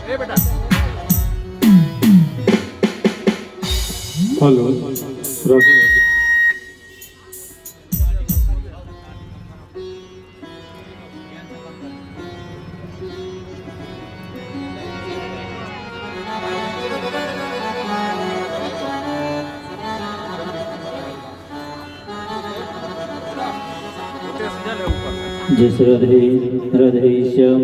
Hello जिस हृदय हृदय श्याम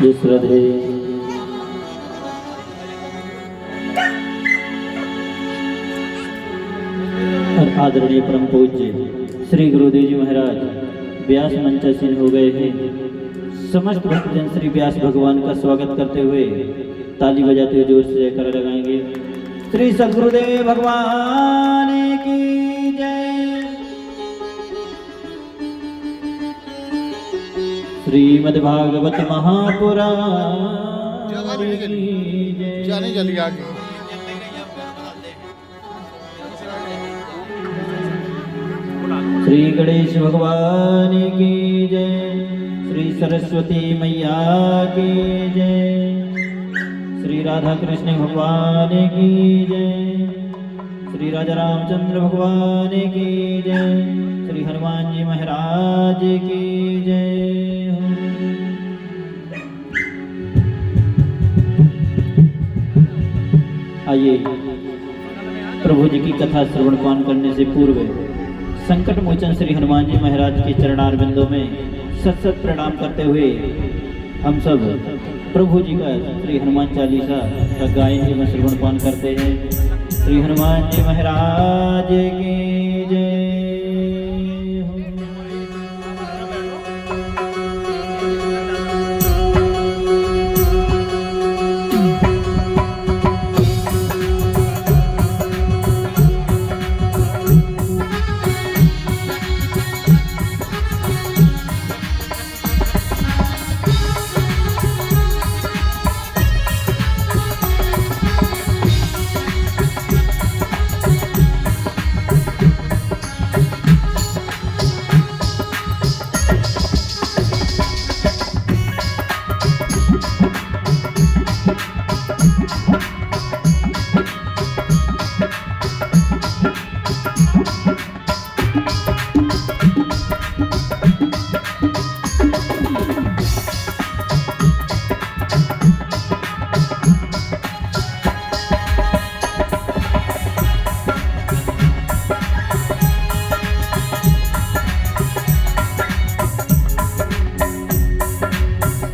जिस हृदय और आदरणीय परम पूज्य श्री गुरुदेव जी महाराज व्यास मंचासीन हो गए हैं। समस्त भक्तजन श्री व्यास भगवान का स्वागत करते हुए ताली बजाते हुए जोर से जयकारा लगाएंगे। श्री सद्गुरुदेव भगवान की जय। श्रीमद्भागवत महापुराण की जय। श्री गणेश भगवान की जय। श्री सरस्वती मैया की जय। श्री राधा कृष्ण भगवान की जय। श्री राजा रामचंद्र भगवान की जय। श्री हनुमान जी महाराज की जय। आइए प्रभु जी की कथा श्रवण पान करने से पूर्व संकट मोचन श्री हनुमान जी महाराज के चरणारविंदों में सत सत प्रणाम करते हुए हम सब प्रभु जी का श्री हनुमान चालीसा का गायन जी में श्रवण पान करते हैं। श्री हनुमान जी महाराज की जय।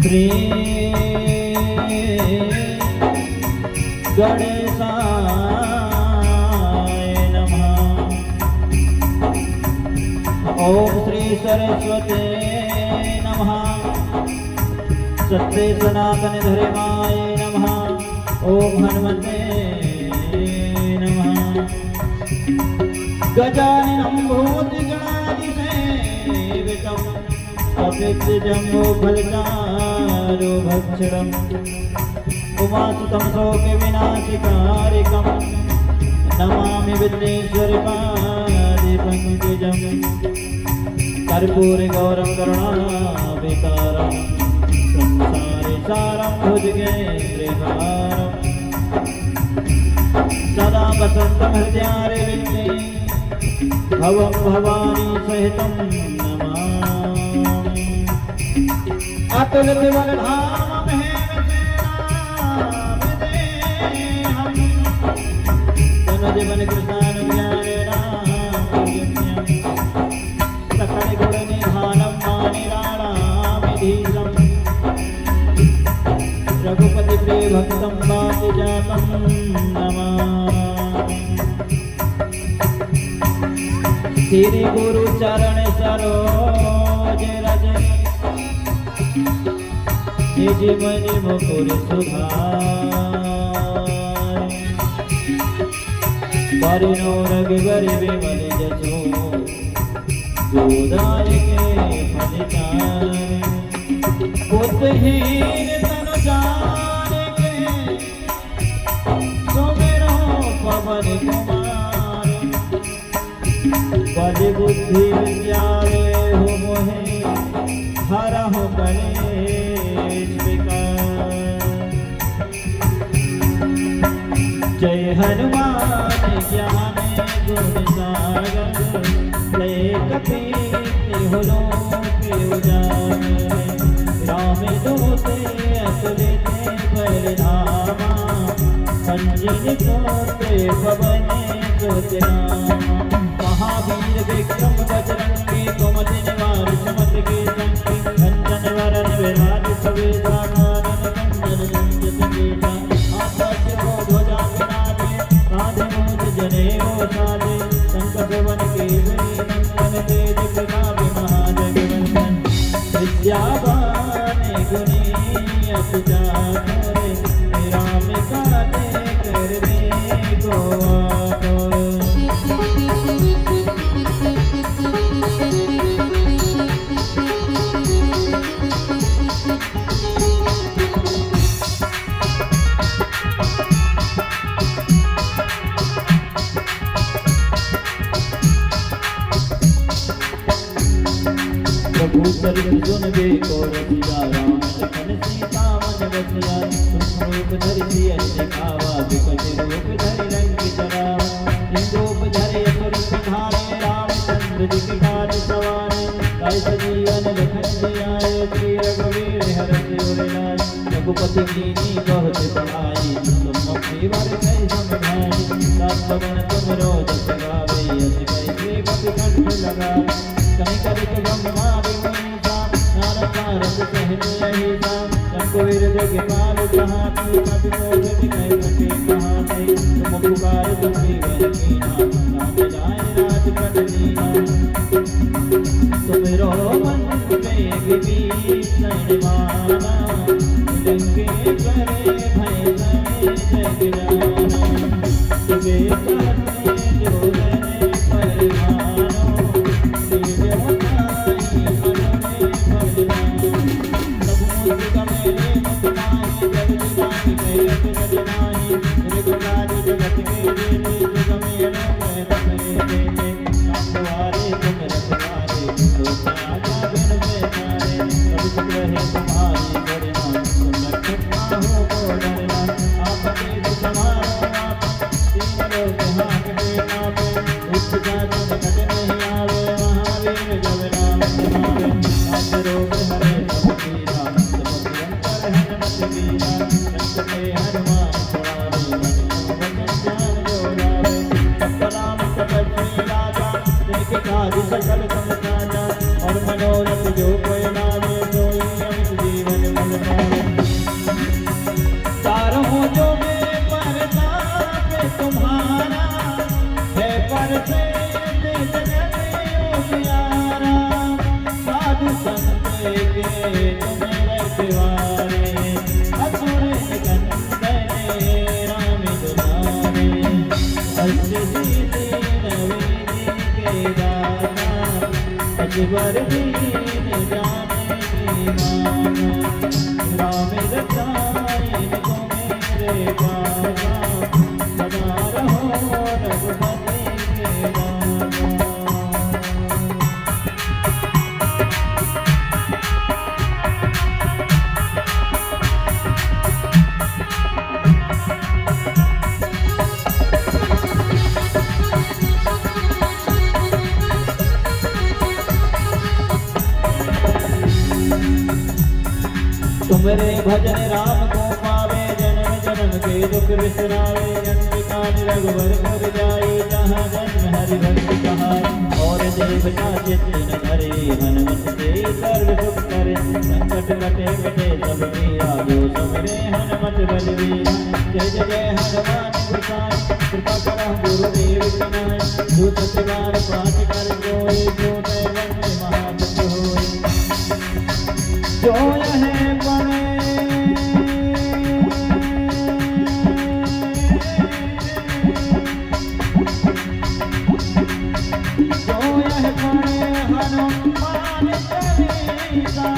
श्री गणेशाय नमः। ओम श्री सरस्वती नमः। सत्य सनातन धर्माय नमः। ओम हनुमते नमः। गजाननं भूतिगणादिसेवितं कपित्थजम्बो फलचारो भक्षणम् उमासुतं शोकविनाशकारिकं नमामि विघ्नेश्वरपादिपङ्कजं कर्पूरगौरं करुणावितारं संसारे सारं भुजगेन्द्रहारं सदा वसन्तं हृदयारविन्दे भवं भवानी सहितं नमामि। अतुलित बलधाम जीवन कृष्णानुज्ञानेन सकल गुण निधानं मानिराणामिधीशं रघुपति प्रिय भक्तं वादिजातं नमामि। श्री गुरु चरण सरोज रज निज मन मुकुर सुधार परिणो रघुवर विमल जसो जोदायके फलितार बुद्धहीन तन जान के सुमिरो पवन कुमार बज बुद्धि विद्यावे हो मोहे हरहु गणेश विकार जय हनुमान ज्ञान गुण सागर जय कपीति हुलो के उजागर राम दूते अतुलित बलधामा संजीव सोते पवन सुत नामा महावीर विक्रम बजरंगी कुमति निवार सुमत के संगी कंचन वरन विराज सुवेशा कानन कुंडल कुंजित केसा आकाश को ध्वजा विराजे कांधे मूंज जनेऊ साजे संकट वन के विनी नंदन तेज प्रताप महाजगवंदन विद्यावान गुणी अति जागर राम काटे करने को आतुर प्रभु चरित सुन बे को रसिया राम लखन सीता मन बसिया सूक्ष्म रूप धरि सियहि दिखावा विकट रूप धरि लंकी जरावा सिंदूप धरि अतुलित धारे रामचंद्र जी के काज सवारे ताहि सजीवन लखन जियाए श्री रघुवीर हरषि उर लाए रघुपति कीन्ही बहुत बड़ाई तुम अपनी वर कहि समुझाई सात बदन तुम रोज गावे अति कैसे कपि कंठ लगावे कहीं कभी तो ब्रह्मादि मुनीसा नारद नारद सहने अहिसा शंकुवीर देखे पाल जहाँ तू कभी कोट दिखाई सके कहाँ से तुम पुकार तुमकी वर कीना नाम जाए राज कट दीना तुम रो मन में विभीषण माना लंके करे भय जग जाना तुगे करने जो रने परमानो सकल संसारा और मनोरथ जो कोई लावे सोई अमित जीवन मन पावे चारों जो में परताप तुम्हारा है पर से जगत उजियारा साधु संत के तुम्हें रखवारे असुर निकंदन राम दुलारे अष्ट सिद्धि नवनीत के दाता अजबर दीन जाने की माना राम रसायन को मेरे पासा सदा रहो रघुपति के दासा तुमरे भजन राम को पावे जन्म जन्म के दुख विसरावे अंतिका रघुवर घर जाए जहाँ जन्म हरि भक्त कहाए और देवता चित्त न धरे हनुमत से सर्व सुख करे संकट कटे कटे सब मीरा जो सुमिरे हनुमत बलवीरा जय जय हनुमान गोसाई कृपा करहु गुरुदेव की नाई जो सत्य बार पाठ कर जोए जो दैवत महापुरुष होए जो है पड़े जो यह पड़े हनुमान चालीसा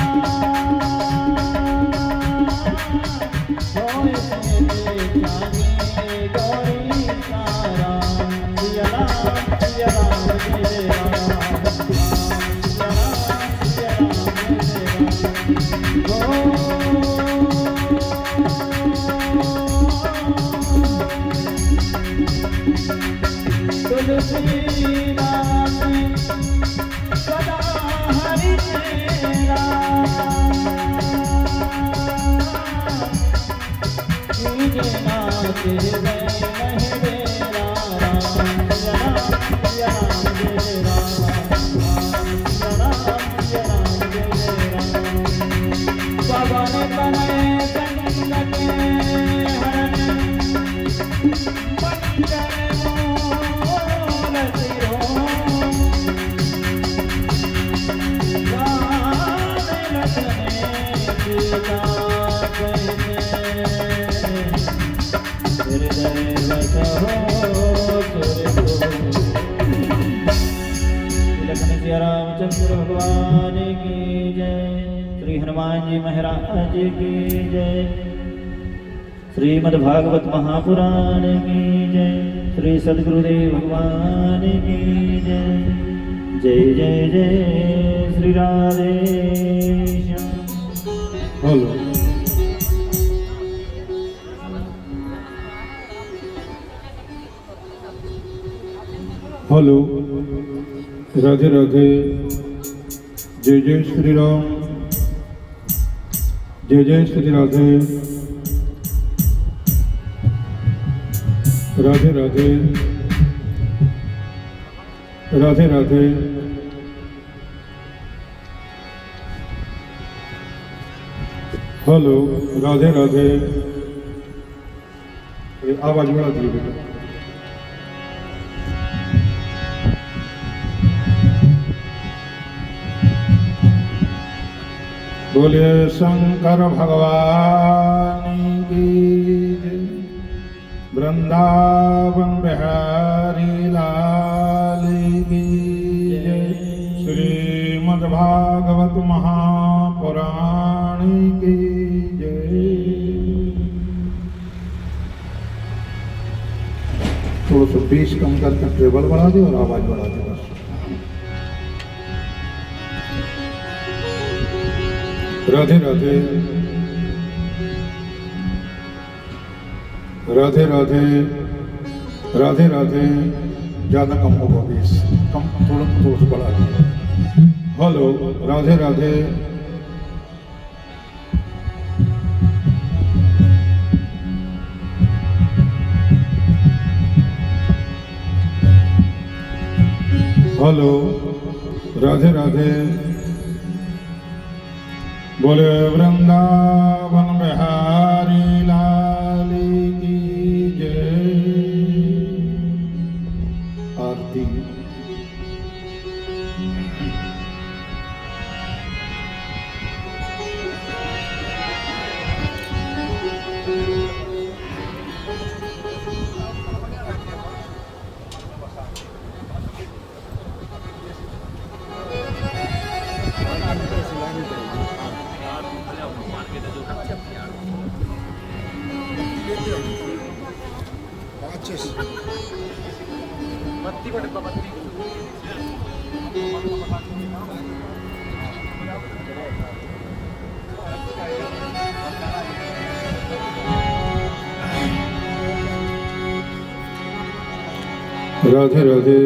रामचंद्र भगवान की जय। श्री हनुमान जी महाराज की जय। श्रीमद्भागवत महापुराण की जय। श्री सद्गुरुदेव भगवान की जय। जय जय जय श्री राधे श्याम। Hello hello Radhe Radhe. जय जय श्री राम। जय जय श्री राधे। राधे राधे राधे राधे। हेलो राधे राधे। आवाज बढ़ा दिए बेटा। बोलिए शंकर भगवान की जय। वृंदावन बिहारी लाल की जय। श्रीमद्भागवत महापुराण की जय। थोड़ा सा बेस कम करके ट्रेबल बढ़ा दे और आवाज बढ़ा दे बस। राधे राधे राधे राधे राधे राधे। ज्यादा कम होगा बेस, कम थोड़ा सा बढ़ा दिया। हेलो राधे राधे। हेलो राधे राधे। बोले वृंदावन बिहारी लाल की जय। आरती। राधे राधे।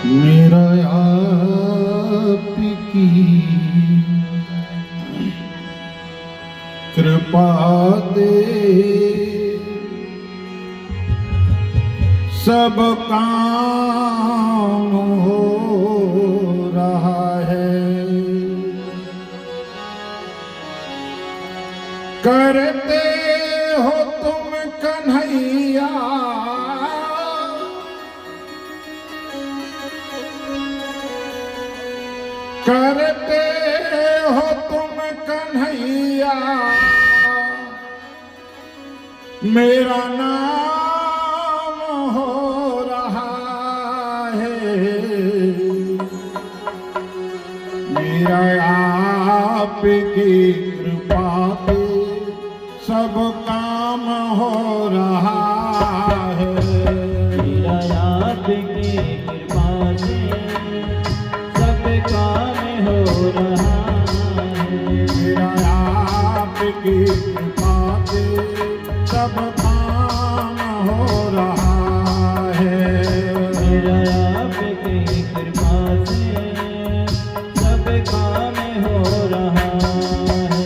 मेरा आपकी कृपा दे सब काम हो रहा है, करते हो तुम कन्हैया करते हो तुम कन्हैया, मेरा नाम हो रहा है, मेरा आपकी कृपा से सब काम हो रहा है, मेरा आपकी कृपा से सब काम हो रहा है, मेरा आपकी कृपा से सब काम हो रहा है, मेरा आपकी कृपा से सब काम हो रहा है।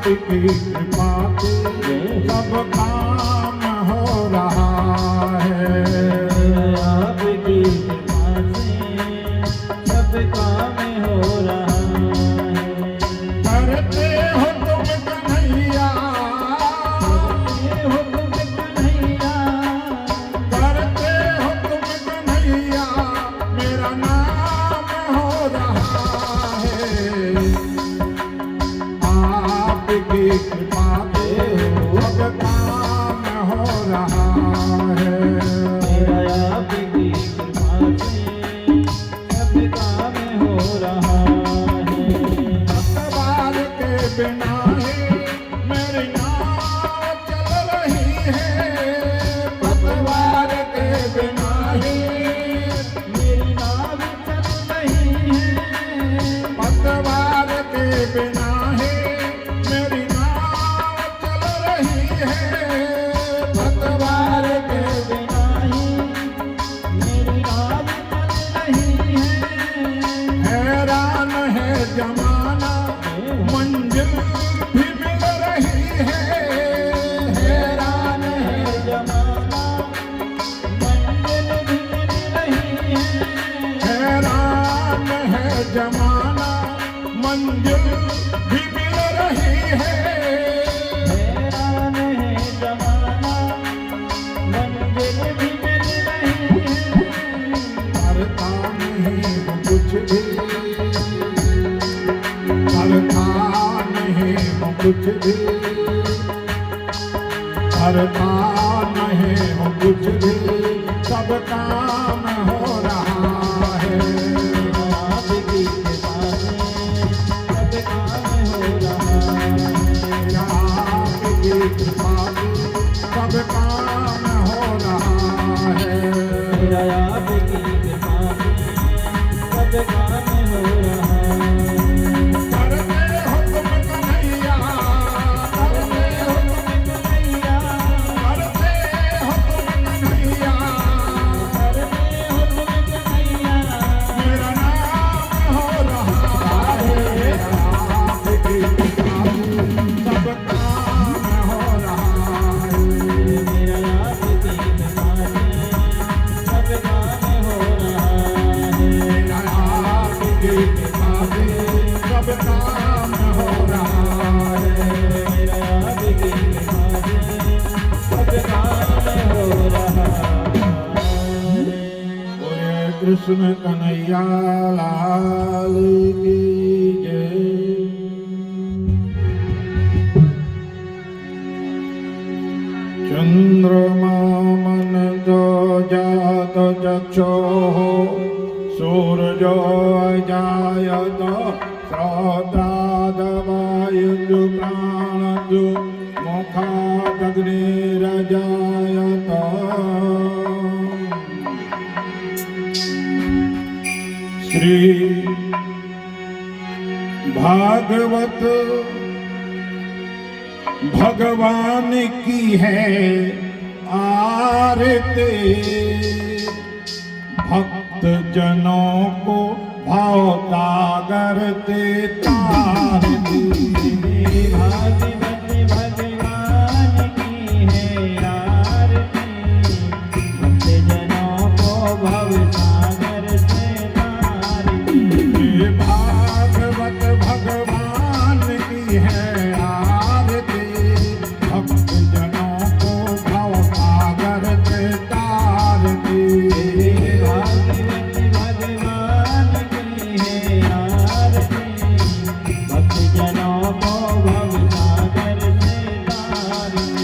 आपकी कृपा से सब काम हो रहा है, आपकी कृपा से सब काम हो रहा है, करते हो तुम कन्हैया हो तुम कन्हैया, करते हो तुम कन्हैया, मेरा नाम हो रहा है, आपकी कृपा से सब काम हो रहा है, मेरा आपकी कृपा से सब काम हो रहा है, पतवार के बिना ही मेरी नाव चल रही है, पतवार के बिना ही मेरी नाव चल रही है, पतवार के बिना ही मेरी नाव चल रही है, पतवार के बिना ही मेरी नाव चल रही है, हैरान है जमाना मंजिल भी मिल रही है, हैरान है जमाना मंजिल भी मिल रही है, हैरान है जमाना मंजिल भी मिल रही है, हैरान है जमाना मंजिल भी मिल रही है, करता नहीं हूँ कुछ भी, करता नहीं हूँ कुछ भी, करता नहीं हूँ कुछ भी, सब काम हो रहा है, आपकी कृपा से सब काम हो रहा है, आपकी कृपा से सब काम हो रहा है, मेरा आपकी कृपा से सब काम हो रहा है, करते हो तुम कन्हैया, करते हो तुम कन्हैया, करते हो तुम कन्हैया, करते हो तुम कन्हैया, मेरा नाम हो रहा है, आपकी कृपा से सब काम हो रहा है, मेरा आपकी कृपा से सब काम हो रहा है, आपकी कृपा से सब काम हो रहा है, मेरा आपकी कृपा से सब काम हो रहा है। बोले कृष्ण कन्हैया लाल की जय। चंद्रमा मन दो जात चक्षुः सूर्यो अजायत श्रोत्रादवायुः प्राणजु मुखादग्निरजायत श्री भागवत भगवान की है आरती, भक्त जनों को भावसागर से तारती। भागवत भगवान की है आरती, भक्त जनों को भवसागर से तारती। भागवत भगवान की है आरती, भक्त जनों को भवसागर से तारती। भागवत भगवान की है आरती, भक्त जनों को भवसागर से तारती।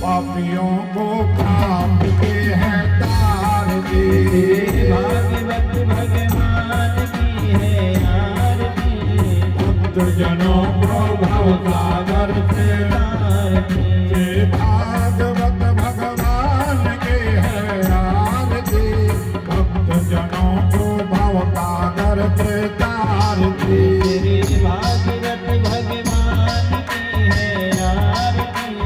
पापियों को प्राप्त के है तारती। भागवत भगवान की है आरती, भक्त जनों को भवसागर से तारती। भागवत भगवान की है आरती, भक्त जनों को भवसागर से तारती। भागवत भगवान की है आरती,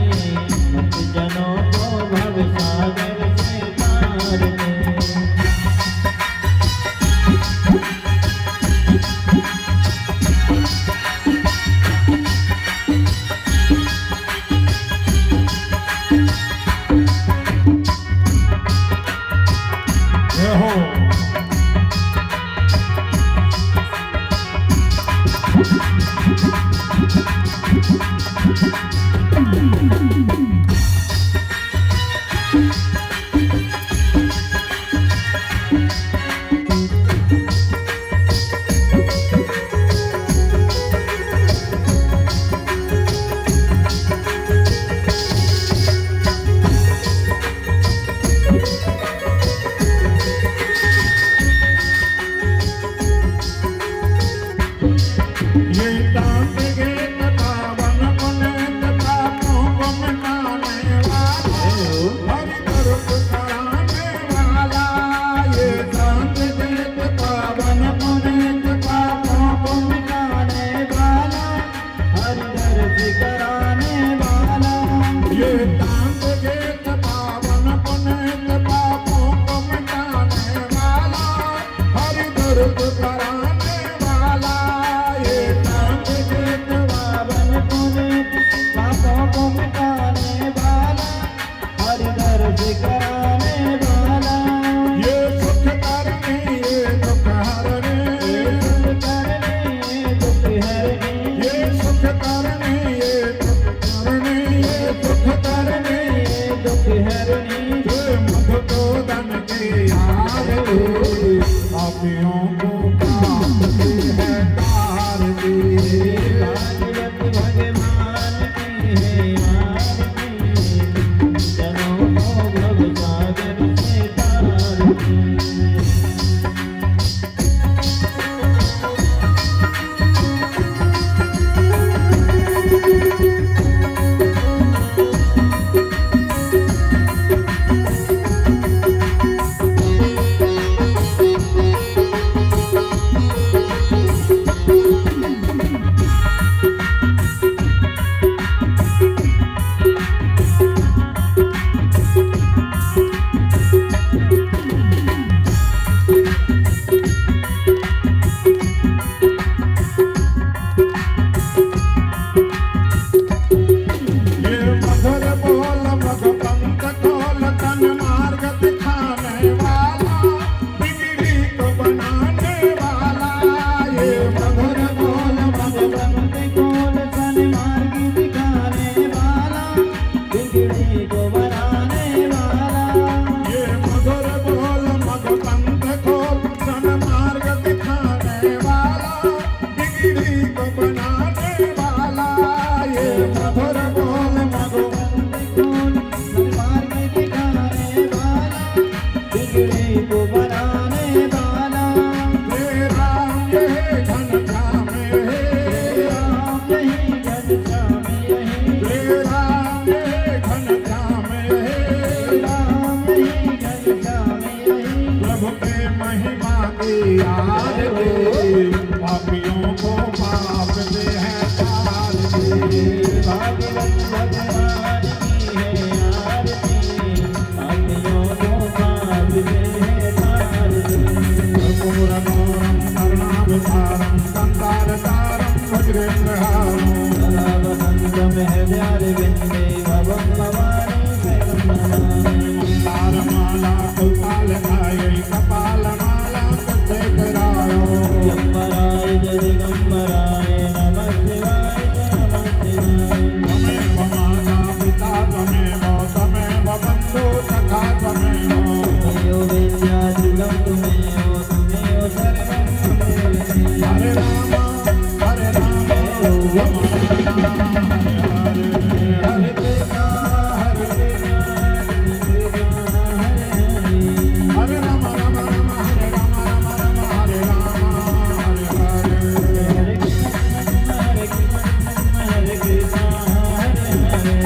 भक्त जनों को भवसागर से तारती। ये तांत के भागवत भगवान की है आरती, जनों को भव सागर से तारती। पापियों को माफ दे है तार दे। भागवत भगवान की है आरती, पापियों को माफ दे है तार दे। कर्पूरगौरं करुणावतारं संसारसारं भजगेन्द्रहारं सदा वसन्तं हृदयारविन्दे भवं भवानी शरणं। तारमाला कुपालकायै कपालमाला कुशेखराय दिगम्बराय दिगम्बराय नमः शिवाय नमः शिवाय। त्वमेव माता पिता त्वमेव बन्धु सखा त्वमेव। तुमेव विद्याधिकं तुमेव सर्वं तुमेव। हरे राम हरे राम राम राम हरे हरे हरे कृष्णा हरे कृष्णा हरे राम राम राम हरे राम राम राम हरे राम हरे हरे हरे कृष्ण हरे कृष्ण हरे हरे।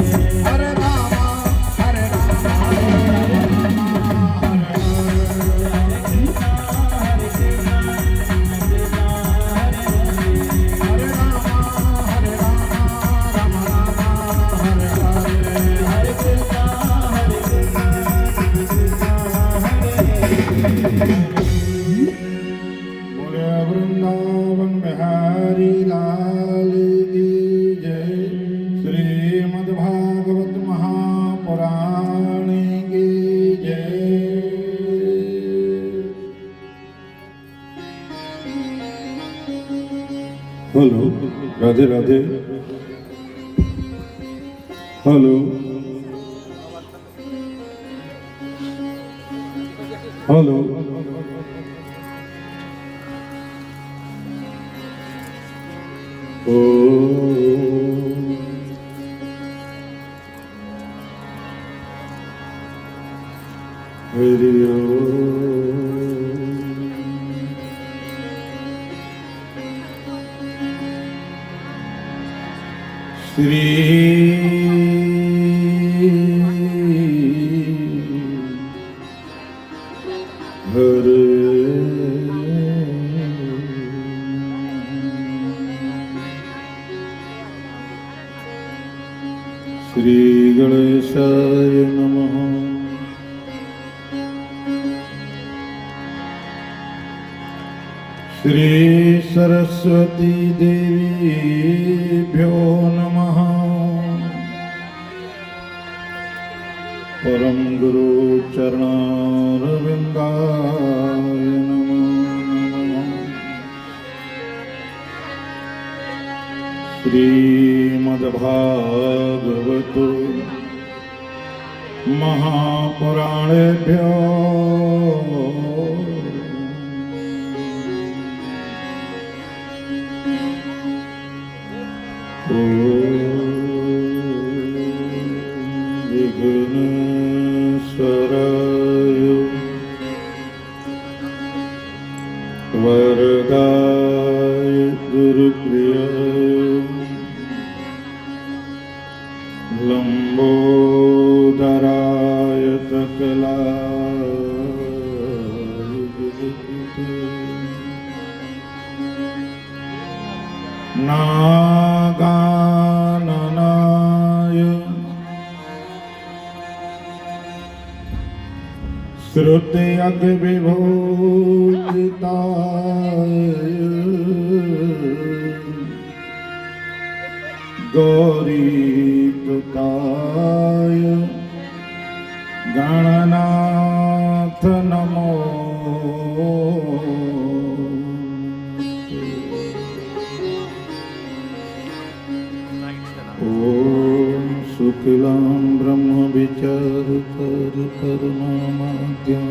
हरे राम हरे राम हरे राम हरे बोले वृंदावन बिहारी लाल की जय। श्रीमद्भागवत महापुराण की जय। Hello Radhe Radhe. Hello hello ओ हरि श्री श्री गणेशाय नमः। श्री सरस्वती देवीभ्यो नमः। परम गुरु चरणारविन्दाय नमः। श्रीमद्भागवत महापुराणेभ्यो विघ्नेश्वराय वरदाय गुरुप्रियाय लंबोदराय सकलाय नागाननाय श्रुत्यग विभूषिताय गौरीसुताय गणनाथ नमो ओम शुक्लां ब्रह्म विचार कर परमाद्यं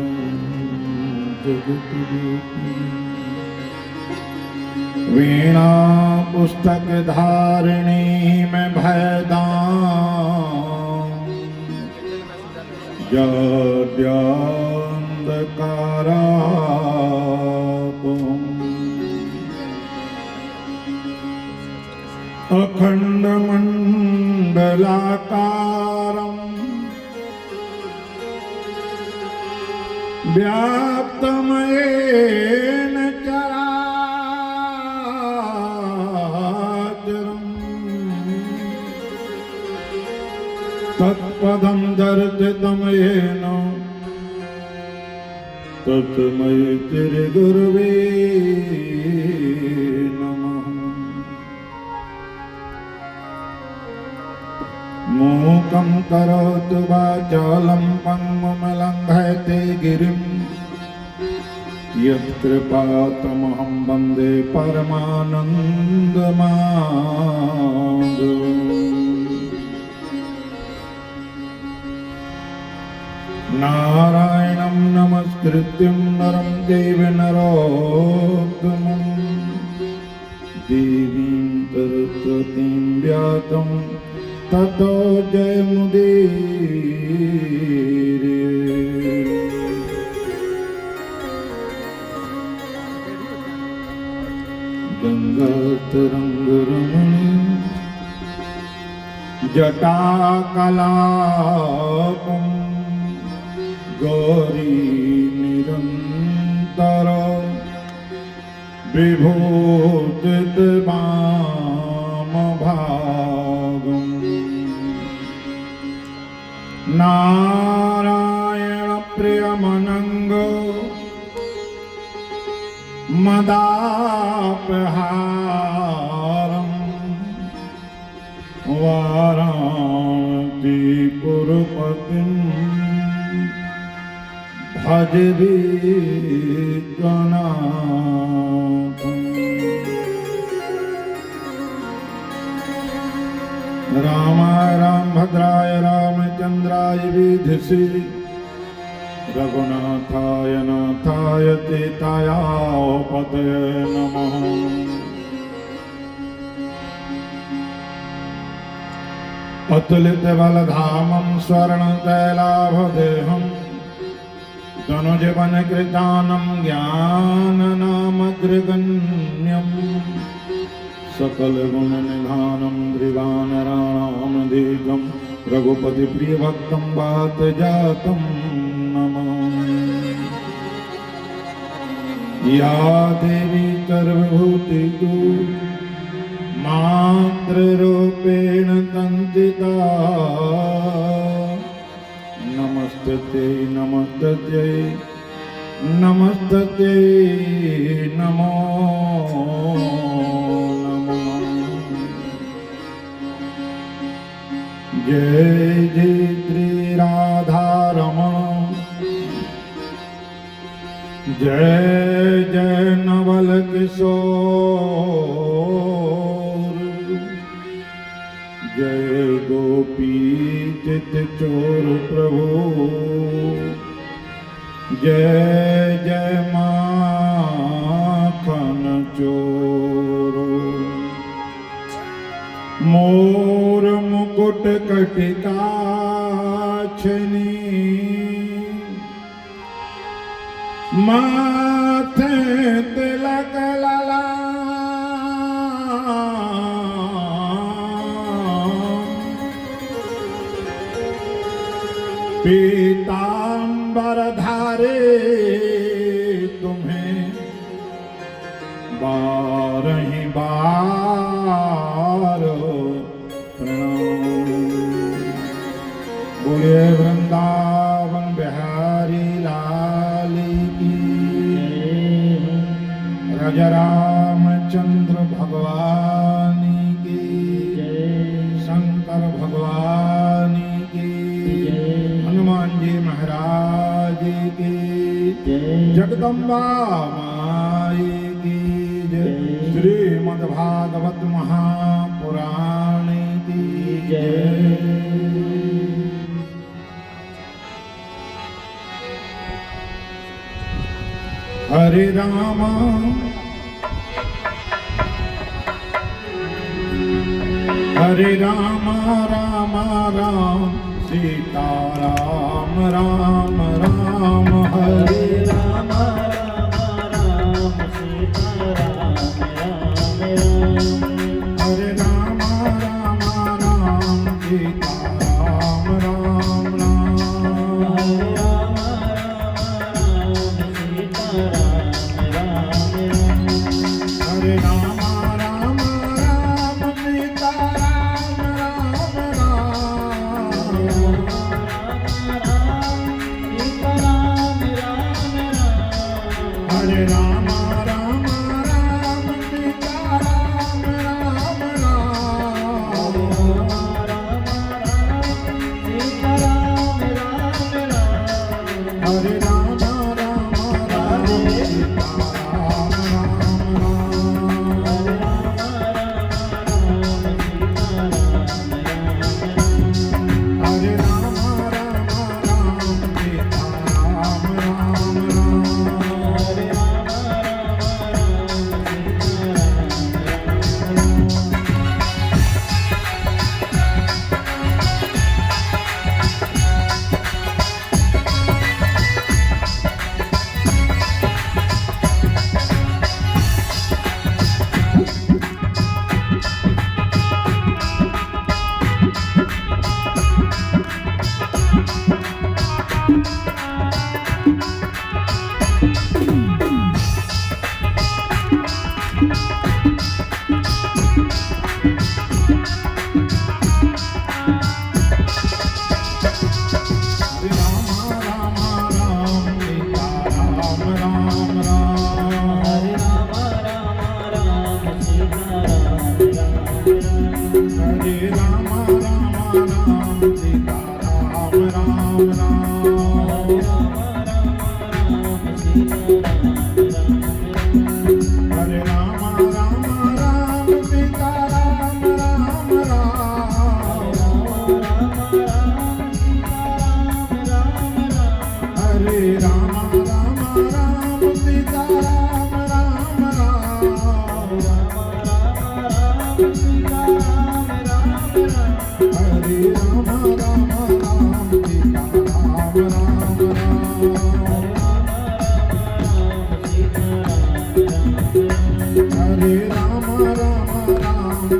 जगत वीणा पुस्तक धारिणी में भयदान जड्यांधकारापम अखंड मंडलाकारं व्याप्तमयेन चराचरम् तत्पदं दर्शितं येन तस्मै श्री गुरवे मूकं करोतु वाचालं पङ्गुं लङ्घयते गिरिं यत्कृपातमहं वन्दे परमानन्दमाधवम् नारायणं नमस्कृत्यं नरं चैव नरोत्तमं देवीं सरस्वतीं व्यासं ततो जयमुदीरये। गंगातरंगरमणि जटाकलापं गौरी निरन्तर विभूषितवामभागम् नारायण प्रियमनंग मदापहारं वाराणसीपुरपतिं भज विश्वनाथम् रामाय रामभद्राय रामचंद्राय विधिषि रघुनाथाय नाथाय सीताय पतये नमः। अतुलित बलधामं स्वर्णतैलाभदेहं तनुजवन कृतानं ज्ञाननामग्रगण्यं सकल गुण निधानं त्रिवानराणामधीकं रघुपति प्रिय भक्तं वात जातं नमामि। या देवी सर्वभूतेषु मातृरूपेण संस्थिता नमस्ते नमस्ते नमस्ते नमो जय जय श्री राधा रमण जय जय नवल किशोर जय गोपी चित चोर प्रभु जय जय माखन चोर मोर मुकुट कटिका छनी माथे तिलक लला पीतांबर धारे तुम्हें बारही बार प्रणाम। बोले वृंदावन बिहारी लाल की राजा रामचंद्र भगवान की शंकर भगवान की हनुमान जी महाराज की जगदम्बा माई की श्रीमद्भागवत महापुराण की जय। हरे राम राम राम सीता राम राम राम हरे राम राम सीता राम राम राम हरे राम राम सीता राम राम राम हरे राम सीता राम राम राम हरे राम सीता राम राम राम हरे राम सीता राम राम राम हरे राम सीता राम हरे राम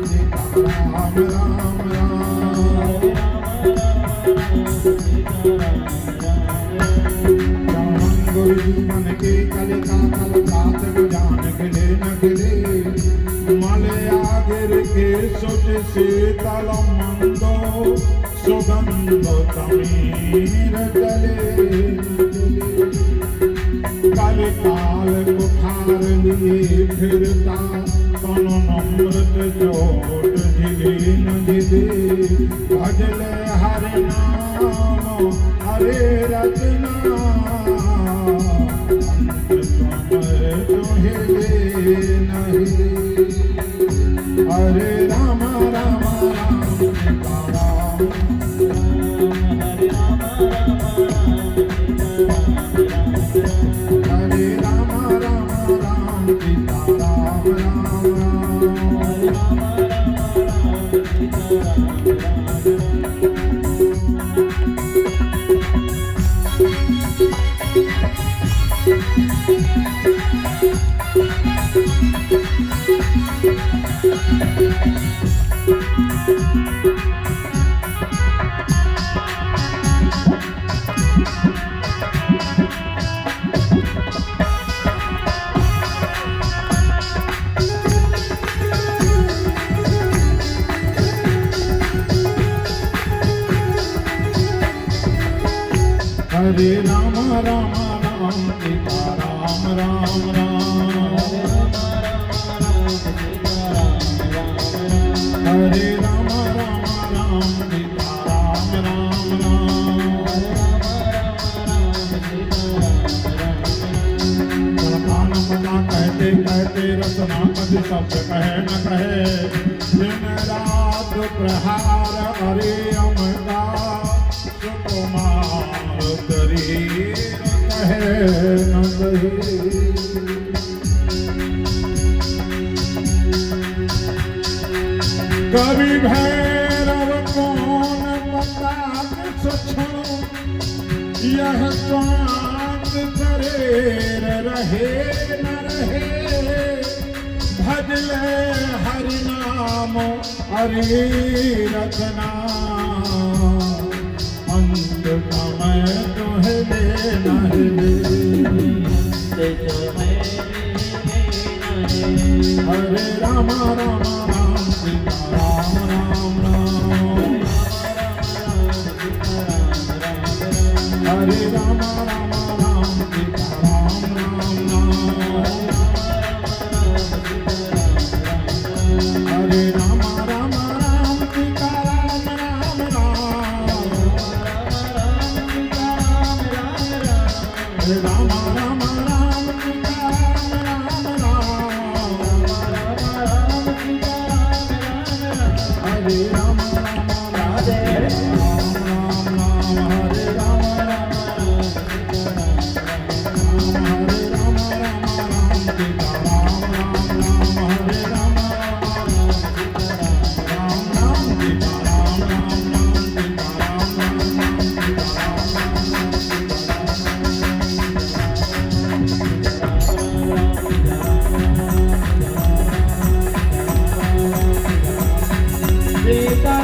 सीता राम मन के कलिका कल कात जान खिले न खिले मले आगिर के सोच शीतल मंदो सुगंध तमीर चले काले काल कुठार लिए फिरता तन अमृत चोट झिले न झिले भजले हरे नाम हरे रचना हरे राम राम सीता राम हरे राम सीता राम राम हरे राम राम राम सीता राम राम राम हरे राम राम राम सीता राम राम राम कहते कहते रसना पति शब्द कहे न कहे दिन रात प्रहार अरे अमृता सुकुमार शरीर कहे न कहे कवि भैरव कौन बता क्षण यह स्वांग करे रहे न रहे भज ले हरि नाम हरि रचना अंत समय तुम्हें लेना हरे राम राम राम सीता राम राम राम हरे राम राम राम सीता राम राम राम हरे राम राम राम सीता राम राम राम हरे राम राम राम सीता राम राम राम हरे राम राम राधे राम राम राम हरे राम राम हरे राम राम राम सीता राम राम राम हरे राम राम राम सीता राम राम राम सीता राम राम राम सीता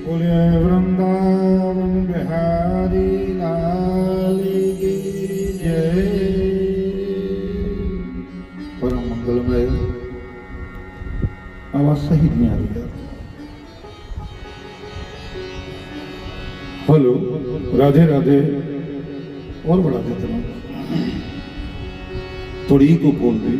बोले वृंदावन बिहारी लाल की जय। परम मंगलमय आवाज सही नहीं आ रही है। हेलो राधे राधे और बढ़ा देते ना थोड़ी को बोल दी।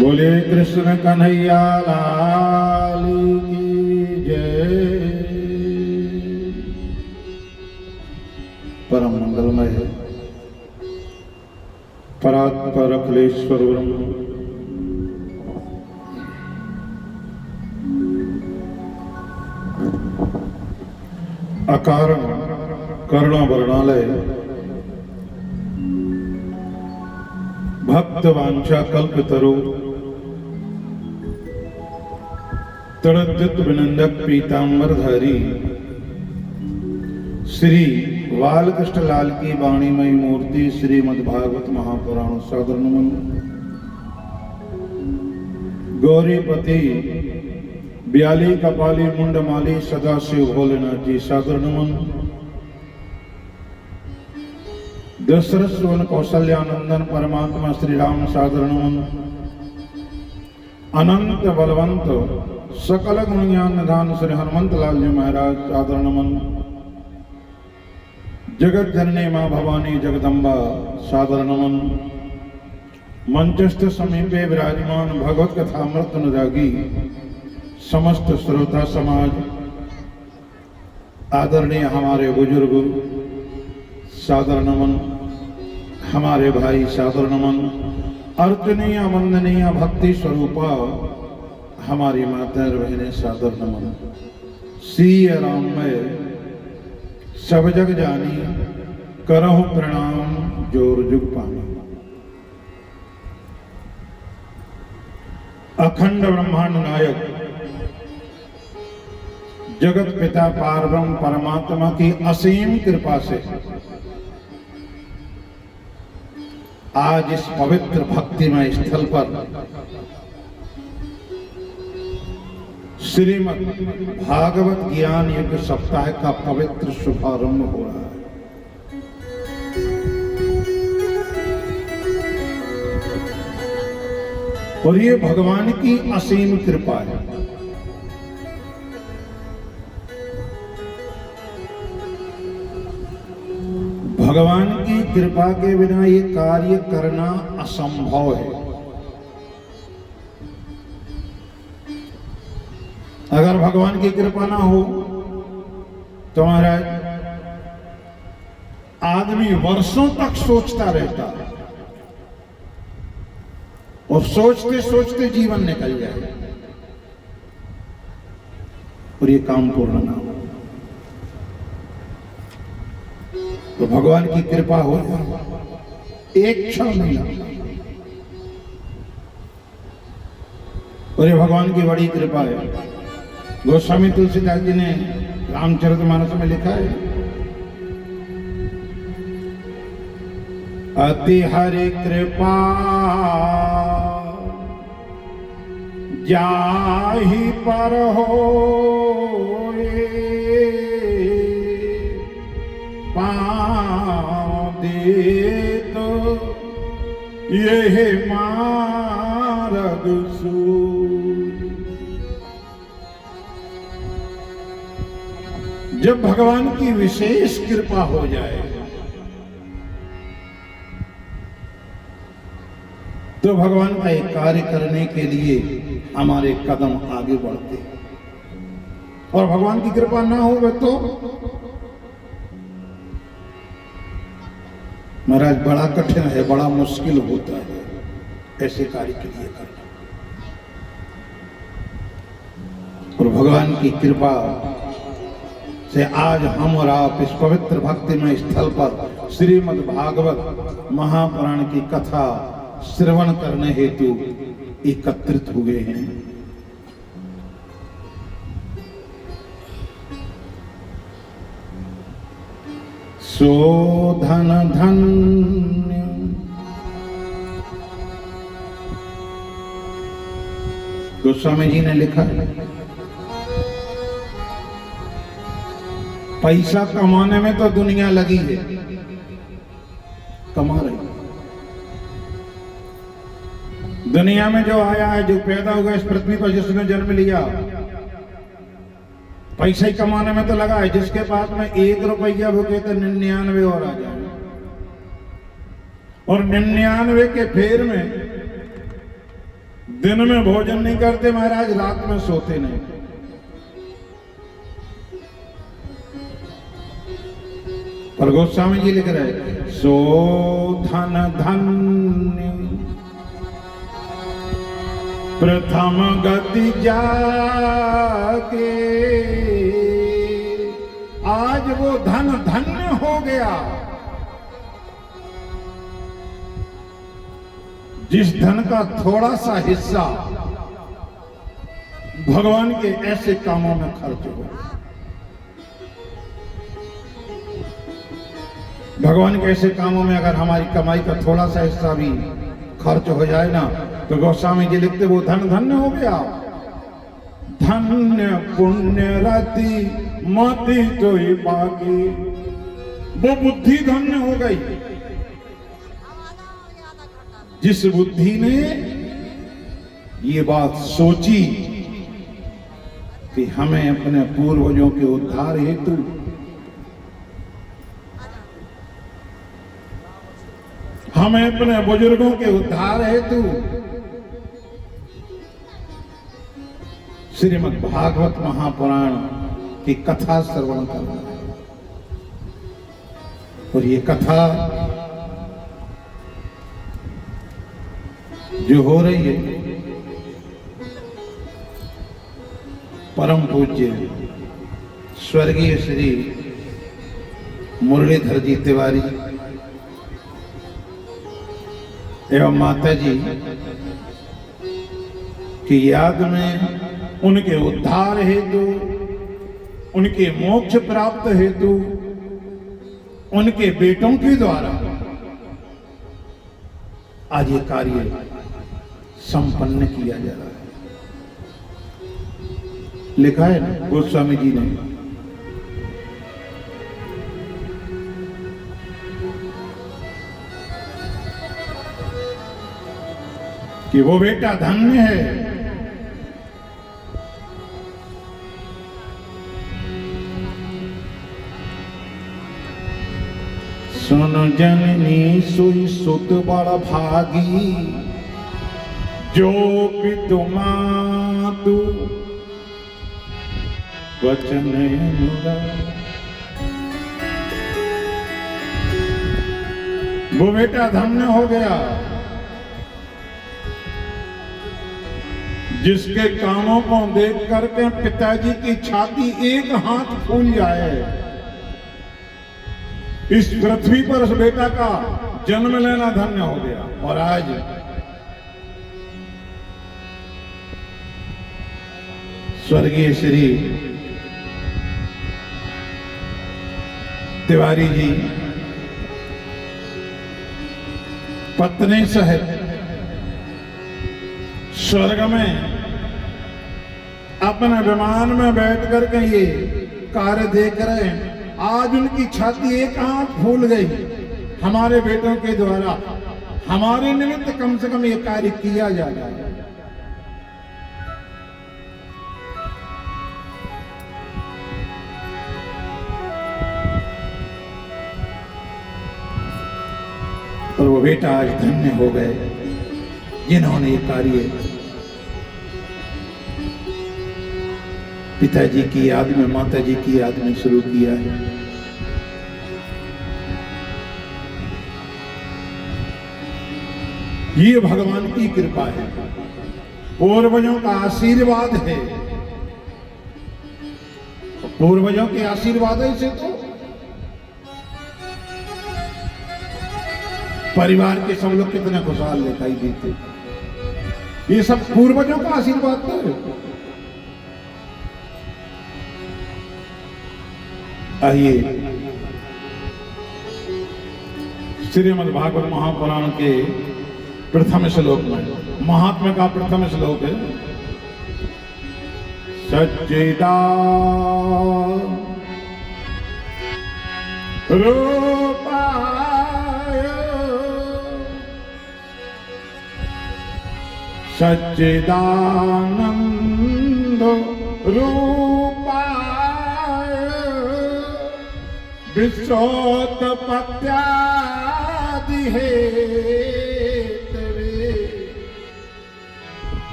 बोले कृष्ण कन्हैया लाल की जय। परम मंगलमय परात्पर अखिलेश्वर ब्रह्म अकारण करुणा वर्णालय भक्त वांछा कल्पतरु तड़द्युत विनंदक पीतांबरधारी श्री बालकृष्ण लाल की वाणीमयी मूर्ति श्रीमद्भागवत महापुराण सादर नमन। गौरीपति ब्याली कपाली मुंडमाली सदाशिव भोलेनाथ जी सादर नमन। दशरथ सुवन कौशल्यानंदन परमात्मा श्री राम सादर नमन। अनंत बलवंत सकल गुण ज्ञान निधान श्री हनुमंत लाल जी महाराज सादर नमन। जगत जननी मां भवानी जगदम्बा सादर नमन। मंचस्थ समीपे विराजमान भगवत कथा अमृत अनुरागी समस्त श्रोता समाज, आदरणीय हमारे बुजुर्ग सादर नमन, हमारे भाई सादर नमन, अर्चनीय वंदनीय भक्ति स्वरूपा हमारी माता बहनें सादर नमन। सिय राममय सब जग जानी करहु प्रणाम जोर जुग पानी। अखंड ब्रह्मांड नायक जगत पिता पारब्रह्म परमात्मा की असीम कृपा से आज इस पवित्र भक्तिमय स्थल पर श्रीमद् भागवत ज्ञान यज्ञ सप्ताह का पवित्र शुभारंभ हो रहा है। और ये भगवान की असीम कृपा है। भगवान की कृपा के बिना ये कार्य करना असंभव है। अगर भगवान की कृपा ना हो तो महाराज आदमी वर्षों तक सोचता रहता है और सोचते सोचते जीवन निकल जाए और ये काम पूर्ण ना हो। तो भगवान की कृपा हो जाए एक क्षण नहीं लगता। और ये भगवान की बड़ी कृपा है। गोस्वामी तुलसीदास जी ने रामचरितमानस में लिखा है, अति हरि कृपा जाहि पर होए, पाँव देत यह मार्ग सूझ। जब भगवान की विशेष कृपा हो जाए तो भगवान का एक कार्य करने के लिए हमारे कदम आगे बढ़ते हैं। और भगवान की कृपा ना हो तो महाराज बड़ा कठिन है, बड़ा मुश्किल होता है ऐसे कार्य के लिए करना। और भगवान की कृपा से आज हम और आप इस पवित्र भक्तिमय स्थल पर श्रीमद् भागवत महापुराण की कथा श्रवण करने हेतु एकत्रित हुए हैं। सो धन धन्य गोस्वामी जी ने लिखा है, पैसा कमाने में तो दुनिया लगी है, कमा रही। दुनिया में जो आया है, जो पैदा हुआ इस पृथ्वी पर, जिसने जन्म लिया, पैसा ही कमाने में तो लगा है। जिसके पास में 1 रुपया भूखे तो 99 और आ जाए, और 99 के फेर में दिन में भोजन नहीं करते महाराज, रात में सोते नहीं। पर गोस्वामी जी लिख रहे, सो धन धन्य प्रथम गति जाके, आज वो धन धन्य हो गया जिस धन का थोड़ा सा हिस्सा भगवान के ऐसे कामों में खर्च हो। भगवान के ऐसे कामों में अगर हमारी कमाई का थोड़ा सा हिस्सा भी खर्च हो जाए ना, तो गोस्वामी जी लिखते वो धन धन्य हो गया। धन्य पुण्य रति मति तो ही बाकी, वो बुद्धि धन्य हो गई जिस बुद्धि ने ये बात सोची कि हमें अपने पूर्वजों के उद्धार हेतु हमें अपने बुजुर्गों के उद्धार हेतु श्रीमद् भागवत महापुराण की कथा श्रवण करना है। और ये कथा जो हो रही है, परम पूज्य स्वर्गीय श्री मुरलीधर जी तिवारी एवं माता जी की याद में, उनके उद्धार हेतु, उनके मोक्ष प्राप्त हेतु, उनके बेटों के द्वारा आज ये कार्य संपन्न किया जा रहा है। लिखा है ना गोस्वामी जी ने, कि वो बेटा धन्य है सुन जननी सुई सुत बड़ भागी, जो पितुमातु वचन अनुराग। वो बेटा धन्य हो गया जिसके कामों को देख करके पिताजी की छाती एक हाथ फूल जाए। इस पृथ्वी पर उस बेटा का जन्म लेना धन्य हो गया। और आज स्वर्गीय श्री तिवारी जी पत्नी सहित स्वर्ग में अपने विमान में बैठ करके ये कार्य देख रहे हैं। आज उनकी छाती एक आंख फूल गई हमारे बेटों के द्वारा। हमारे निमित्त कम से कम ये कार्य किया जा रहा है। और वो बेटा आज धन्य हो गए जिन्होंने ये कार्य पिताजी की याद में, माताजी की याद में शुरू किया है। ये भगवान की कृपा है, पूर्वजों का आशीर्वाद है। पूर्वजों के आशीर्वाद से तो परिवार के सब लोग कितने खुशहाल दिखाई देते। ये सब पूर्वजों का आशीर्वाद तो है। आइए श्रीमद् भागवत महापुराण के प्रथम श्लोक में, महात्मा का प्रथम श्लोक है। सच्चिदा रूपाय सच्चिदानंद रूपाय विश्वोत्पत्त्यादि हेतवे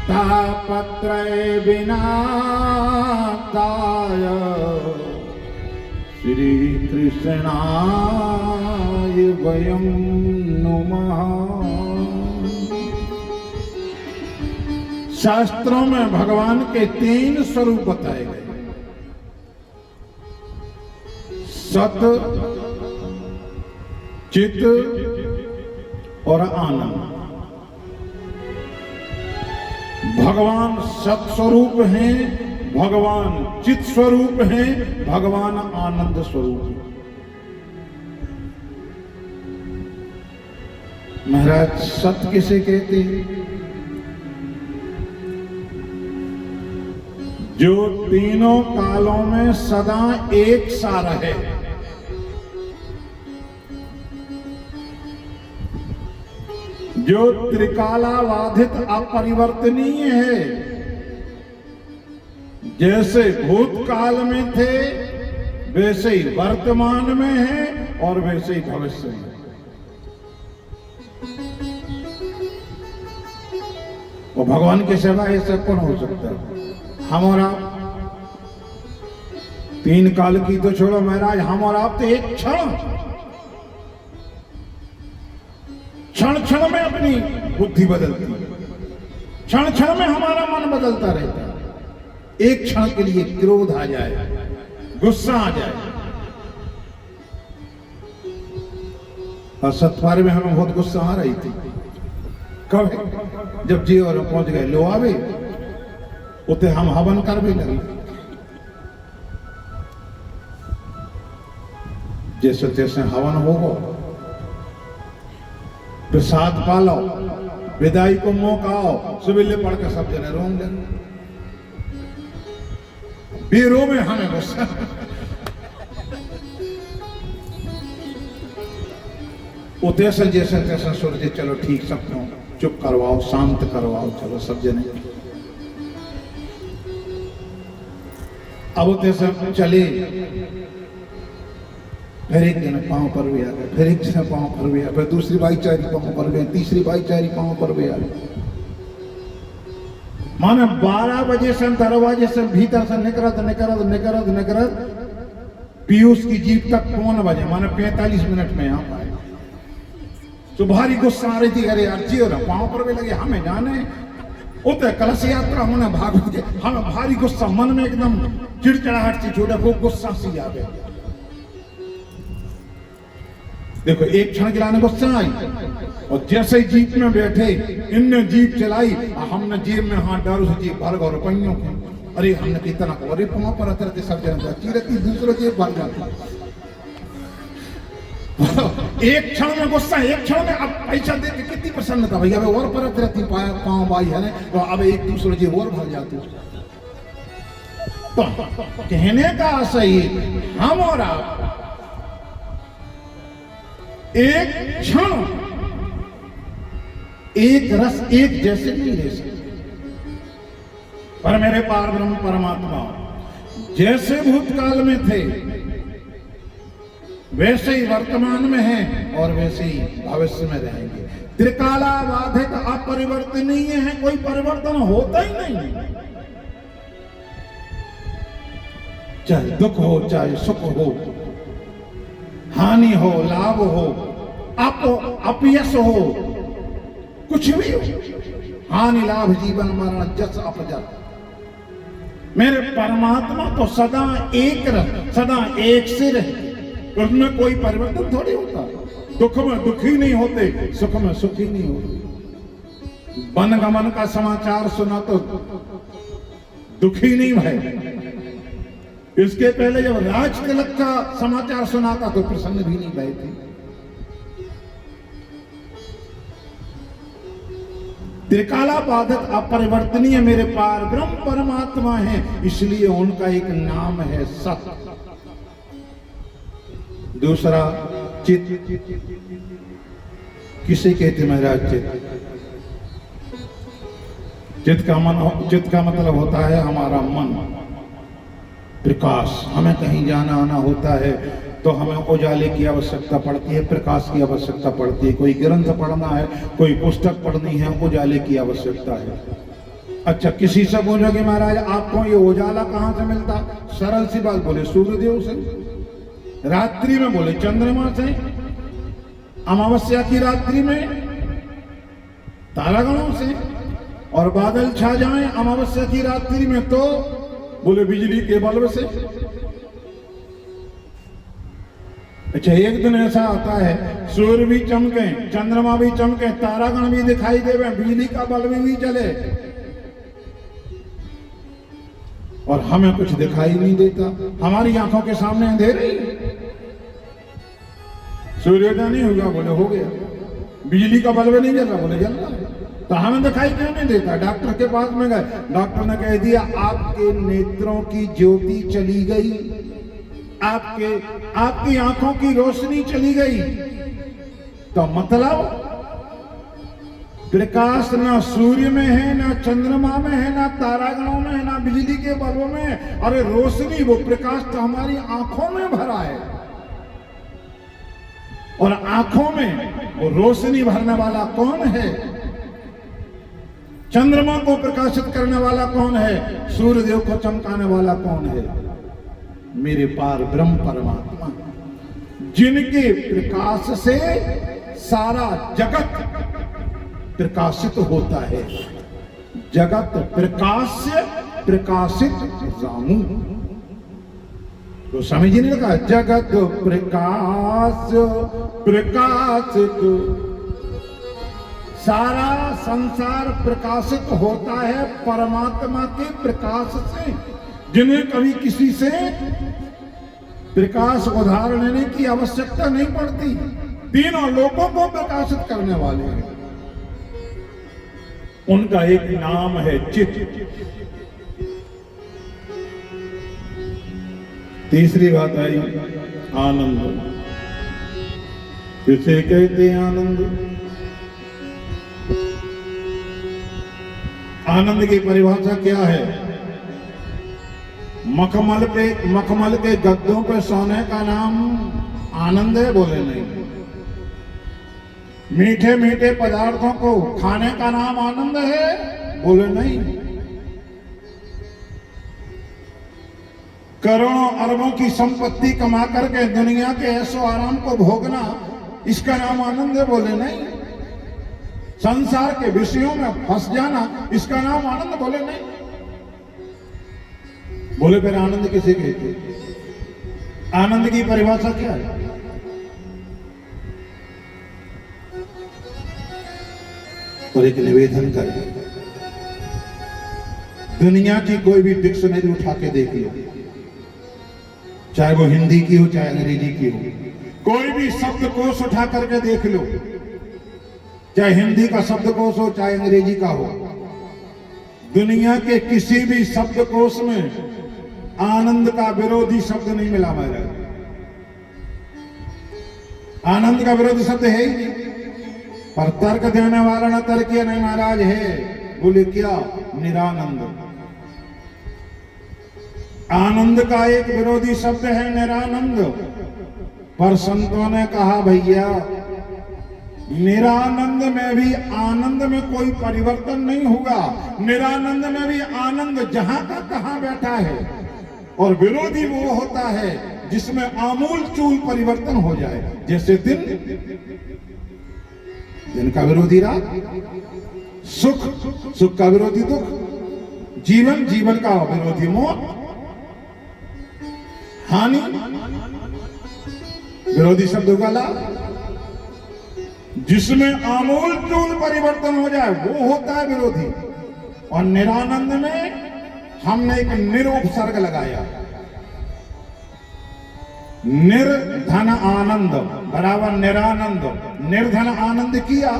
तापत्रय विनाशाय श्री कृष्णाय वयं नुमः। शास्त्रों में भगवान के 3 स्वरूप बताए गए, सत, चित और आनंद। भगवान सत स्वरूप हैं, भगवान चित स्वरूप हैं, भगवान आनंद स्वरूप हैं। महाराज सत किसे कहते हैं? जो तीनों कालों में सदा एक सा रहे। जो त्रिकालाबाधित अपरिवर्तनीय है, जैसे भूतकाल में थे वैसे ही वर्तमान में है और वैसे ही भविष्य में। वो भगवान के सिवा ऐसा कौन हो सकता है? हम और आप 3 काल की तो छोड़ो महाराज, हम और आप तो एक क्षण क्षण में अपनी बुद्धि बदलती है, क्षण में हमारा मन बदलता रहता है। एक क्षण के लिए क्रोध आ जाए, गुस्सा आ जाए। और सतवार में हमें बहुत गुस्सा आ रही थी। कब? जब जी और पहुंच गए लो आवे उते हम हवन कर भी लगे। जैसे तैसे हवन होगा, प्रसाद पालो, विदाई को मौका आओ, सुबह पढ़ के सब जने रोम लेंगे, बेरो में हमें गुस्सा। वो जैसे जैसे तैसे सूर्य, चलो ठीक, सबको चुप करवाओ, शांत करवाओ, चलो सब जने। अब तैसे चले, फिर एक जने पांव पर भी आ गए, फिर एक जने पांव पर भी आ गए, फिर दूसरी भाईचारी पांव पर गए, तीसरी भाईचारी पांव पर भी आ गए। माने 12 बजे से दरवाजे से भीतर से निकलत पीयूष की जीप तक 5 बजे, माने 45 मिनट में यहाँ पाए। तो भारी गुस्सा आ रही थी, अरे यार जी, पांव पर भी लगे, हमें जाने उते कलश यात्रा होने भाग के, हमें भारी गुस्सा, मन में एकदम चिड़चिड़ाहट सी छोड़ा, वो गुस्सा सी आ गया। देखो एक क्षण के लाने गुस्सा आई, और जैसे ही जीप में बैठे, इनने जीप चलाई, हमने जेब में हाथ डालो से जीप भर गए रुपयों के। अरे हमने कितना, अरे पांव पर रहते सब जन चीरती, दूसरे जेब भर जाती। एक क्षण में गुस्सा, एक क्षण में अब पैसा दे के कितनी प्रसन्नता भैया, और परत रहती पांव भाई है ना, तो अब एक दूसरे जेब और भर जाती। तो कहने का सही, हम और आप एक क्षण एक रस एक जैसे नहीं रह सकते। पर मेरे पार ब्रह्म परमात्मा जैसे भूतकाल में थे, वैसे ही वर्तमान में हैं और वैसे ही भविष्य में रहेंगे। त्रिकाला बाधित अपरिवर्तनीय है, कोई परिवर्तन होता ही नहीं। चाहे दुख हो, चाहे सुख हो, हानि हो, लाभ हो, अपयश हो, कुछ भी हो, हानि लाभ जीवन मरण जस अपजस, मेरे परमात्मा तो सदा एक रहे, सदा एक से रहे, उसमें कोई परिवर्तन थोड़ी होता। दुख में दुखी नहीं होते, सुख में सुखी नहीं होते। वन गमन का समाचार सुना तो दुखी नहीं भय, इसके पहले जब राज तिलक का समाचार सुना था तो प्रसन्न भी नहीं भय थे। त्रिकाला बाधक अपरिवर्तनीय मेरे पार ब्रह्म परमात्मा है, इसलिए उनका एक नाम है सत्य। दूसरा चित, किसे कहते महाराज चित? चित का मतलब होता है हमारा मन, प्रकाश। हमें कहीं जाना आना होता है तो हमें उजाले की आवश्यकता पड़ती है, प्रकाश की आवश्यकता पड़ती है। कोई ग्रंथ पढ़ना है, कोई पुस्तक पढ़नी है, उजाले की आवश्यकता है। अच्छा, किसी से पूछोगे महाराज आपको ये उजाला कहां से मिलता? सरल सी बात, बोले सूर्यदेव से, रात्रि में बोले चंद्रमा से, अमावस्या की रात्रि में तारागणों से, और बादल छा जाएं अमावस्या की रात्रि में तो बोले बिजली के बल्ब से। अच्छा, एक दिन ऐसा आता है सूर्य भी चमके, चंद्रमा भी चमके, तारागण भी दिखाई देवे, बिजली का बल्ब भी जले, और हमें कुछ दिखाई नहीं देता। हमारी आंखों के सामने अंधेरे, सूर्योदय नहीं होगा, बोले हो गया। बिजली का बल्ब नहीं जल रहा, बोले जल रहा है। तो हमें दिखाई क्यों नहीं देता? डॉक्टर के पास में गए, डॉक्टर ने कह दिया आपके नेत्रों की ज्योति चली गई, आपकी आंखों की रोशनी चली गई। तो मतलब प्रकाश ना सूर्य में है, ना चंद्रमा में है, ना तारागणों में है, ना बिजली के बल्बों में। अरे रोशनी, वो प्रकाश तो हमारी आंखों में भरा है, और आंखों में वो रोशनी भरने वाला कौन है? चंद्रमा को प्रकाशित करने वाला कौन है? सूर्यदेव को चमकाने वाला कौन है? मेरे पार ब्रह्म परमात्मा, जिनके प्रकाश से सारा जगत प्रकाशित होता है। जगत प्रकाश्य प्रकाशित रामू, तो समझ नहीं लगा? जगत प्रकाश प्रकाशित, सारा संसार प्रकाशित होता है परमात्मा के प्रकाश से, जिन्हें कभी किसी से प्रकाश उधार लेने की आवश्यकता नहीं पड़ती। तीनों लोगों को प्रकाशित करने वाले हैं। उनका एक नाम है चित। तीसरी बात आई आनंद। किसे कहते हैं आनंद? आनंद की परिभाषा क्या है? मखमल के गद्दों पे सोने का नाम आनंद है? बोले नहीं। मीठे मीठे पदार्थों को खाने का नाम आनंद है? बोले नहीं। करोड़ों अरबों की संपत्ति कमा करके दुनिया के ऐशो आराम को भोगना, इसका नाम आनंद है? बोले नहीं। संसार के विषयों में फंस जाना, इसका नाम आनंद? बोले नहीं। बोले फिर आनंद किसे कहते? आनंद की परिभाषा क्या है? और एक निवेदन कर, दुनिया की कोई भी डिक्शनरी उठा के देख लो, चाहे वो हिंदी की हो चाहे अंग्रेजी की हो, कोई भी शब्दकोश उठा करके देख लो, चाहे हिंदी का शब्दकोश हो चाहे अंग्रेजी का हो, दुनिया के किसी भी शब्दकोश में आनंद का विरोधी शब्द नहीं मिला महाराज। आनंद का विरोधी शब्द है ही नहीं। पर तर्क देने वाला ना तर्कीय नहीं महाराज है। बोले क्या? निरानंद। आनंद का एक विरोधी शब्द है निरानंद। पर संतों ने कहा भैया निरानंद में भी आनंद में कोई परिवर्तन नहीं होगा। निरानंद में भी आनंद जहां का तहां बैठा है, और विरोधी वो होता है जिसमें आमूल चूल परिवर्तन हो जाए। जैसे दिन का विरोधी रात, सुख का विरोधी दुख, जीवन का विरोधी मौत, हानि विरोधी शब्द का लाभ। जिसमें आमूल चूल परिवर्तन हो जाए वो होता है विरोधी। और निरानंद में हमने एक निरुपसर्ग लगाया। निर्धन आनंद बराबर निरानंद। निर्धन आनंद किया,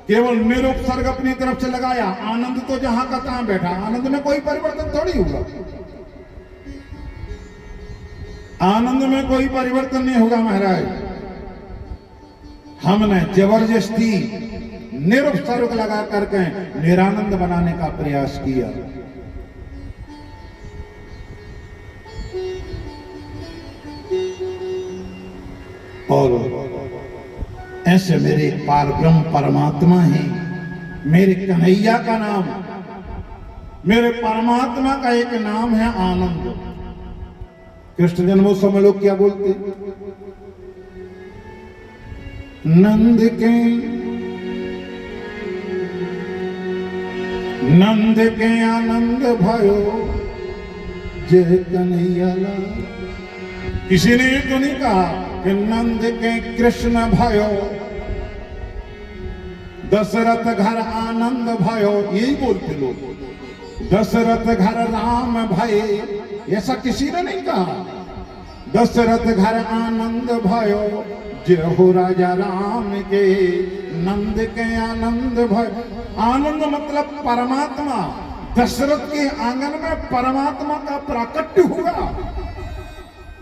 केवल निरुपसर्ग अपनी तरफ से लगाया। आनंद तो जहां का तहां बैठा। आनंद में कोई परिवर्तन थोड़ी होगा। आनंद में कोई परिवर्तन नहीं होगा महाराज। हमने जबरदस्ती निरुपसर्ग लगा करके निरानंद बनाने का प्रयास किया। और ऐसे मेरे पारब्रह्म परमात्मा हैं। मेरे कन्हैया का नाम, मेरे परमात्मा का एक नाम है आनंद। कृष्ण जन्मोत्सव में लोग क्या बोलते? नंद के आनंद भयो जय कन्हैया लाल। किसी ने ये तो नहीं कहा कि नंद के कृष्ण भयो, दशरथ घर आनंद भयो। यही बोलते लोग। दशरथ घर राम भये, ऐसा किसी ने नहीं कहा। दशरथ घर आनंद भयो जय हो राजा राम के। नंद के आनंद भयो। आनंद मतलब परमात्मा। दशरथ के आंगन में परमात्मा का प्राकट्य हुआ।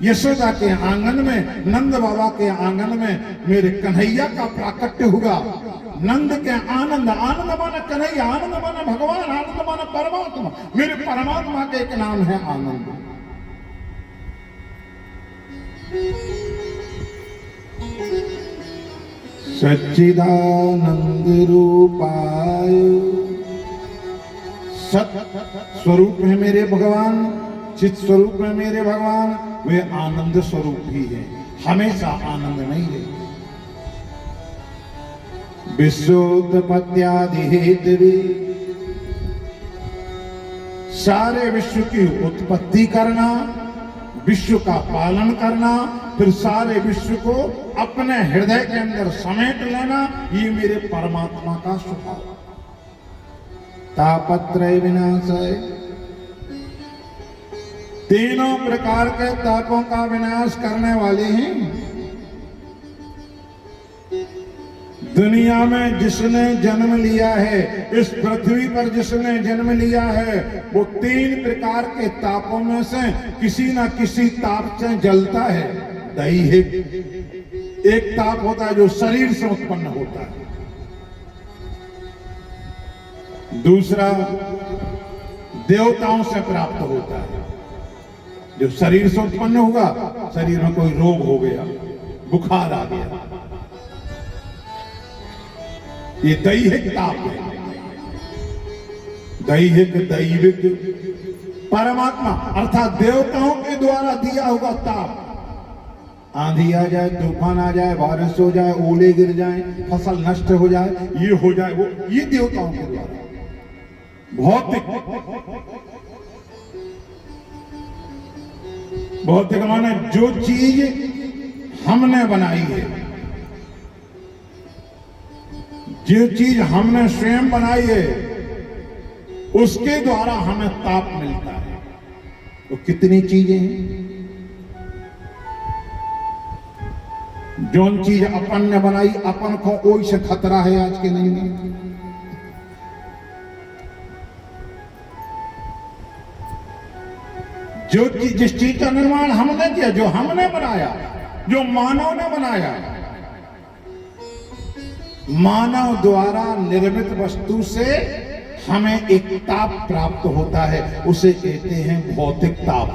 यशोदा के आंगन में, नंद बाबा के आंगन में मेरे कन्हैया का प्राकट्य हुआ। नंद के आनंद, आनंद माने कन्हैया, आनंद माने भगवान, आनंद माने परमात्मा। मेरे परमात्मा का एक नाम है आनंद। सच्चिदानंद रूपाय, सत स्वरूप है मेरे भगवान, चित स्वरूप है मेरे भगवान। वे आनंद स्वरूप ही है, हमेशा आनंद नहीं है। विश्वोत्पत्त्यादि हेतु, सारे विश्व की उत्पत्ति करना, विश्व का पालन करना, फिर सारे विश्व को अपने हृदय के अंदर समेट लेना, ये मेरे परमात्मा का स्वभाव। तापत्रय विनाशय, तीनों प्रकार के तापों का विनाश करने वाले हैं। दुनिया में जिसने जन्म लिया है, इस पृथ्वी पर जिसने जन्म लिया है, वो 3 प्रकार के तापों में से किसी ना किसी ताप से जलता है। दैहिक एक ताप होता है जो शरीर से उत्पन्न होता है, दूसरा देवताओं से प्राप्त होता है, जो शरीर से उत्पन्न होगा, शरीर में कोई रोग हो गया, बुखार आ गया, ये दैहिक ताप है। दैहिक दैविक परमात्मा अर्थात देवताओं के द्वारा दिया हुआ ताप। आंधी आ जाए, तूफान आ जाए, बारिश हो जाए, ओले गिर जाए, फसल नष्ट हो जाए, ये हो जाए, वो, ये देवताओं के द्वारा। भौतिक माने जो चीज हमने बनाई है, जो चीज हमने स्वयं बनाई है, उसके द्वारा हमें ताप मिलता है। तो कितनी चीजें हैं जोन चीज अपन ने बनाई, अपन को कोई से खतरा है आज के नहीं है। जो चीज, जिस चीज का निर्माण हमने किया, जो हमने बनाया, जो मानव ने बनाया, मानव द्वारा निर्मित वस्तु से हमें एक ताप प्राप्त होता है, उसे कहते हैं भौतिक ताप।